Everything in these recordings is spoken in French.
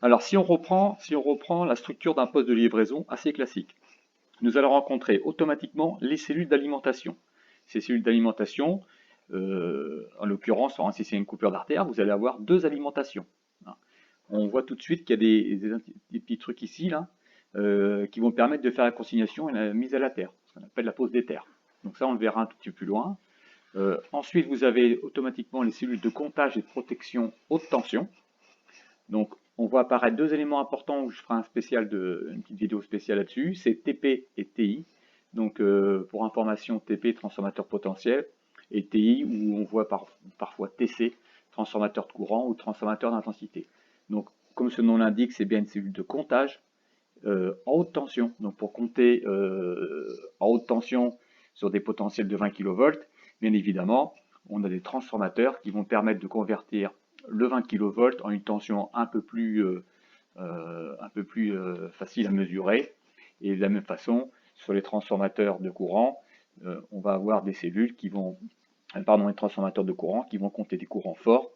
Alors si on reprend la structure d'un poste de livraison assez classique, nous allons rencontrer automatiquement les cellules d'alimentation. Ces cellules d'alimentation, en l'occurrence, si c'est une coupure d'artère, vous allez avoir deux alimentations. Hein. On voit tout de suite qu'il y a des petits trucs ici, là, qui vont permettre de faire la consignation et la mise à la terre, ce qu'on appelle la pose des terres. Donc ça, on le verra un tout petit peu plus loin. Ensuite, vous avez automatiquement les cellules de comptage et de protection haute tension. Donc, on voit apparaître deux éléments importants où je ferai une petite vidéo spéciale là-dessus, c'est TP et TI. Donc, pour information, TP, transformateur potentiel, et TI, où on voit parfois TC, transformateur de courant ou transformateur d'intensité. Donc, comme ce nom l'indique, c'est bien une cellule de comptage en haute tension. Donc, pour compter en haute tension sur des potentiels de 20 kV, bien évidemment, on a des transformateurs qui vont permettre de convertir le 20 kV en une tension un peu plus facile à mesurer. Et de la même façon, sur les transformateurs de courant, on va avoir des cellules qui vont, les transformateurs de courant qui vont compter des courants forts,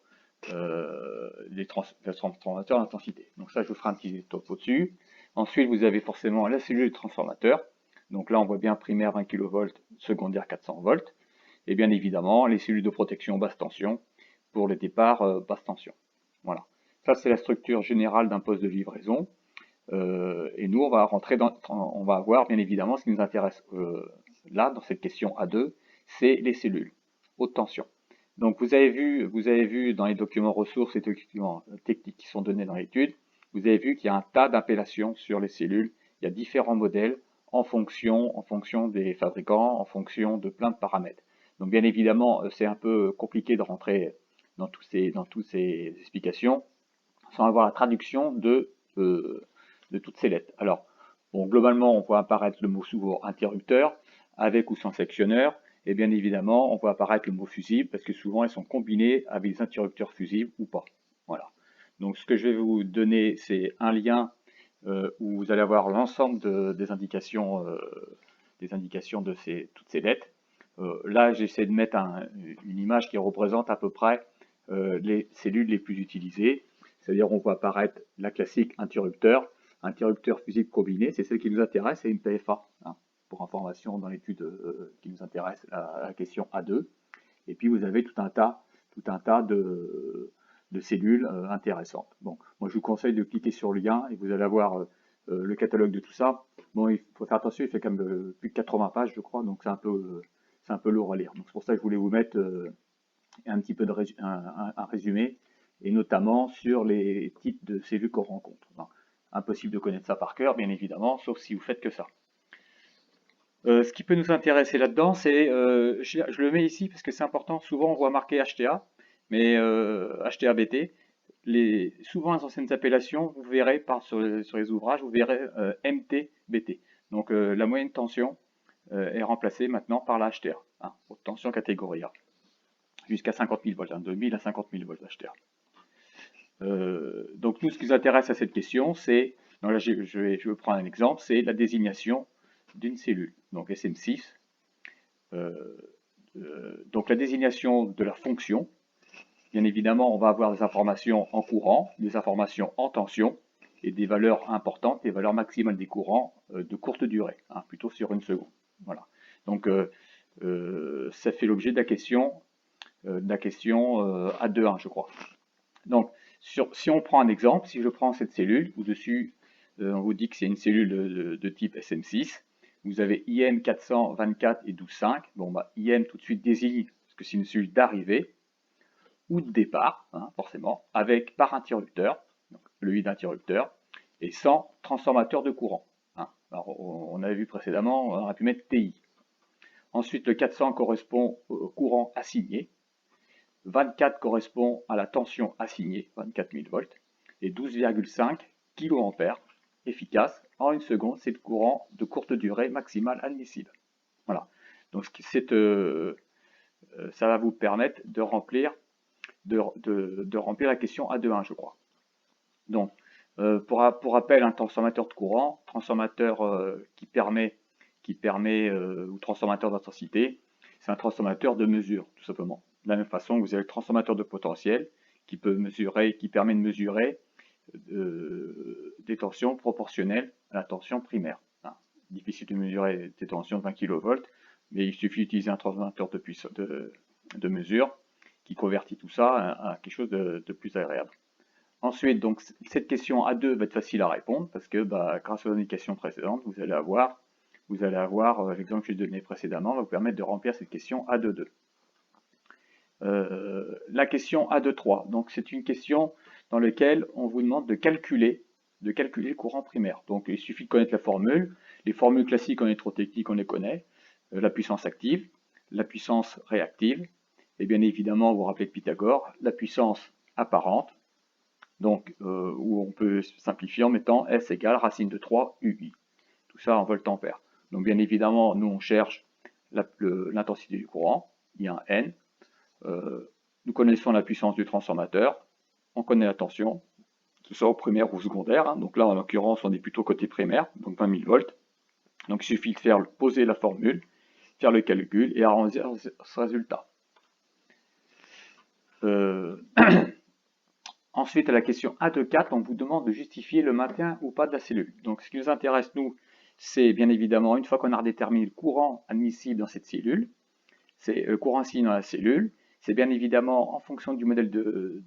les transformateurs d'intensité. Donc ça, je vous ferai un petit topo dessus. Ensuite, vous avez forcément la cellule de transformateur. Donc là, on voit bien primaire 20 kV, secondaire 400 volts. Et bien évidemment, les cellules de protection basse tension pour les départs basse tension. Voilà. Ça, c'est la structure générale d'un poste de livraison. Et nous, on va avoir bien évidemment ce qui nous intéresse là, dans cette question A2, c'est les cellules, haute tension. Donc vous avez vu dans les documents ressources et documents techniques qui sont donnés dans l'étude, vous avez vu qu'il y a un tas d'appellations sur les cellules. Il y a différents modèles en fonction des fabricants, en fonction de plein de paramètres. Donc bien évidemment, c'est un peu compliqué de rentrer dans toutes ces explications sans avoir la traduction de toutes ces lettres. Alors, bon, globalement, on voit apparaître le mot souvent interrupteur, avec ou sans sectionneur, et bien évidemment, on voit apparaître le mot fusible, parce que souvent, elles sont combinées avec des interrupteurs fusibles ou pas. Voilà. Donc, ce que je vais vous donner, c'est un lien où vous allez avoir l'ensemble des indications de toutes ces lettres. Là, j'essaie de mettre une image qui représente à peu près les cellules les plus utilisées. C'est-à-dire, on voit apparaître la classique interrupteur fusible combiné, c'est celle qui nous intéresse, c'est une PFA, hein, pour information dans l'étude qui nous intéresse, la question A2. Et puis vous avez tout un tas de cellules intéressantes. Bon, moi je vous conseille de cliquer sur le lien et vous allez avoir le catalogue de tout ça. Bon, il faut faire attention, il fait quand même plus de 80 pages, je crois, donc c'est un peu lourd à lire. Donc c'est pour ça que je voulais vous mettre un petit peu un résumé, et notamment sur les types de cellules qu'on rencontre. Enfin, impossible de connaître ça par cœur, bien évidemment, sauf si vous faites que ça. Ce qui peut nous intéresser là-dedans, c'est, je le mets ici parce que c'est important, souvent on voit marqué HTA, mais HTA-BT, souvent les anciennes appellations, vous verrez sur les ouvrages, vous verrez MT-BT. Donc la moyenne tension est remplacée maintenant par la HTA, hein, haute tension catégorie A, jusqu'à 50 000 volts, hein, de 1000 à 50 000 volts HTA. Donc nous, ce qui nous intéresse à cette question, c'est, là je vais prendre un exemple, c'est la désignation d'une cellule, donc SM6. Donc la désignation de la fonction, bien évidemment, on va avoir des informations en courant, des informations en tension, et des valeurs importantes, des valeurs maximales des courants de courte durée, hein, plutôt sur une seconde. Voilà. Donc ça fait l'objet de la question A2.1, je crois. Donc, si on prend un exemple, si je prends cette cellule, au-dessus, on vous dit que c'est une cellule de type SM6, vous avez IM 424 et 12,5. Bon, bah, IM tout de suite désigne, parce que c'est une cellule d'arrivée ou de départ, hein, forcément, avec par interrupteur, donc le I d'interrupteur, et sans transformateur de courant. Hein. Alors, on avait vu précédemment, on aurait pu mettre TI. Ensuite, le 400 correspond au courant assigné, 24 correspond à la tension assignée, 24 000 volts, et 12,5 kA efficace en une seconde, c'est le courant de courte durée maximale admissible. Voilà. Donc ça va vous permettre de remplir la question A2.1, je crois. Donc, pour rappel, un transformateur de courant, transformateur ou transformateur d'intensité, c'est un transformateur de mesure, tout simplement. De la même façon que vous avez le transformateur de potentiel qui permet de mesurer des tensions proportionnelles à la tension primaire. Hein. Difficile de mesurer des tensions de 20 kV, mais il suffit d'utiliser un transformateur de mesure qui convertit tout ça à quelque chose de plus agréable. Ensuite, donc, cette question A2 va être facile à répondre parce que grâce aux indications précédentes, vous allez avoir l'exemple que j'ai donné précédemment va vous permettre de remplir cette question A2.2. La question A2.3, donc c'est une question dans laquelle on vous demande de calculer le courant primaire. Donc il suffit de connaître la formule. Les formules classiques en électrotechnique, on les connaît. La puissance active, la puissance réactive, et bien évidemment, vous vous rappelez de Pythagore, la puissance apparente, donc où on peut simplifier en mettant S égale racine de 3 UI. Tout ça en volt-ampère. Donc bien évidemment, nous on cherche l'intensité du courant, il y a un N. Nous connaissons la puissance du transformateur, on connaît la tension, tout ça au primaire ou au secondaire. Hein. Donc là, en l'occurrence, on est plutôt côté primaire, donc 20 000 volts. Donc il suffit de poser la formule, faire le calcul et arrondir ce résultat. Ensuite, à la question A2.4, on vous demande de justifier le maintien ou pas de la cellule. Donc ce qui nous intéresse, nous, c'est bien évidemment, une fois qu'on a redéterminé le courant admissible dans cette cellule, c'est le courant assigné dans la cellule, c'est bien évidemment en fonction du modèle de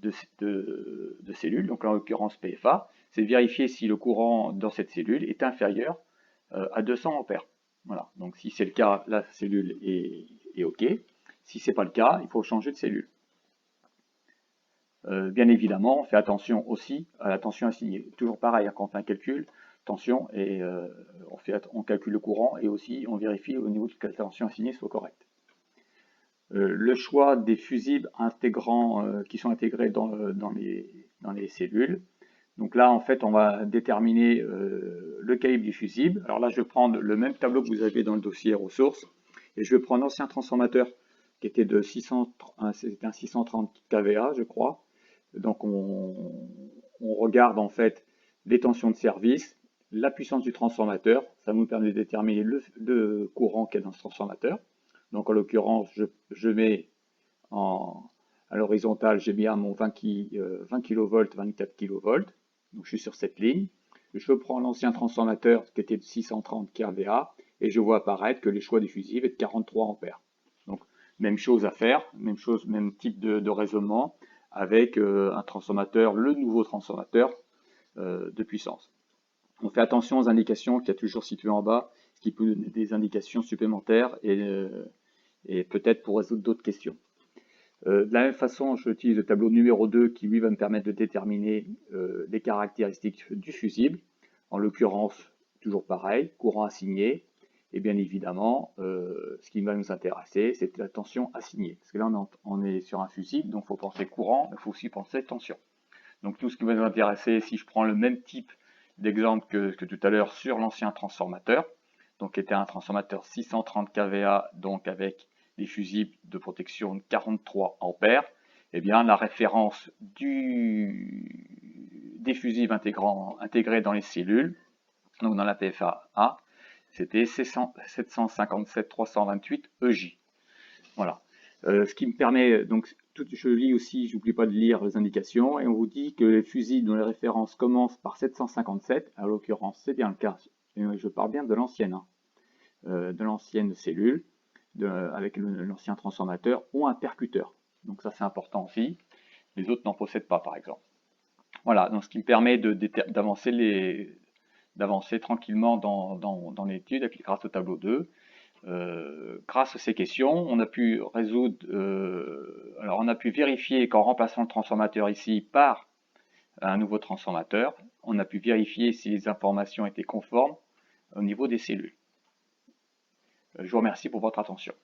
cellule, donc en l'occurrence PFA, c'est vérifier si le courant dans cette cellule est inférieur à 200 ampères. Voilà, donc si c'est le cas, la cellule est OK. Si ce n'est pas le cas, il faut changer de cellule. Bien évidemment, on fait attention aussi à la tension assignée. Toujours pareil, quand on fait un calcul, tension, et on calcule le courant et aussi on vérifie au niveau de la tension assignée soit correcte. Le choix des fusibles qui sont intégrés dans les cellules. Donc là, en fait, on va déterminer le calibre du fusible. Alors là, je vais prendre le même tableau que vous avez dans le dossier ressources, et je vais prendre l'ancien transformateur qui était de 630 kVA, je crois. Donc on regarde en fait les tensions de service, la puissance du transformateur, ça nous permet de déterminer le courant qu'il y a dans ce transformateur. Donc en l'occurrence, je mets à l'horizontale, j'ai bien mon 20 kV, 24 kV. Donc je suis sur cette ligne. Je prends l'ancien transformateur qui était de 630 kVA et je vois apparaître que les choix du fusible est de 43 ampères. Donc même chose à faire, même type de raisonnement avec un transformateur, le nouveau transformateur de puissance. On fait attention aux indications qu'il y a toujours situées en bas, ce qui peut donner des indications supplémentaires et peut-être pour résoudre d'autres questions. De la même façon, j'utilise le tableau numéro 2 qui lui va me permettre de déterminer les caractéristiques du fusible. En l'occurrence, toujours pareil, courant assigné. Et bien évidemment, ce qui va nous intéresser, c'est la tension assignée. Parce que là, on est sur un fusible, donc il faut penser courant, mais il faut aussi penser tension. Donc tout ce qui va nous intéresser, si je prends le même type d'exemple que tout à l'heure sur l'ancien transformateur, donc qui était un transformateur 630 kVA, donc avec des fusibles de protection de 43 ampères, eh bien la référence des fusibles intégrés dans les cellules, donc dans la PFA-A, c'était 757-328 EJ. Voilà. Ce qui me permet, donc je lis aussi, j'oublie pas de lire les indications, et on vous dit que les fusibles dont les références commencent par 757, à l'occurrence c'est bien le cas, je parle bien de l'ancienne, cellule, avec l'ancien transformateur, ou un percuteur. Donc ça c'est important aussi, les autres n'en possèdent pas par exemple. Voilà, donc ce qui me permet d'avancer tranquillement dans l'étude grâce au tableau 2. Grâce à ces questions, on a pu résoudre, on a pu vérifier qu'en remplaçant le transformateur ici par un nouveau transformateur, on a pu vérifier si les informations étaient conformes au niveau des cellules. Je vous remercie pour votre attention.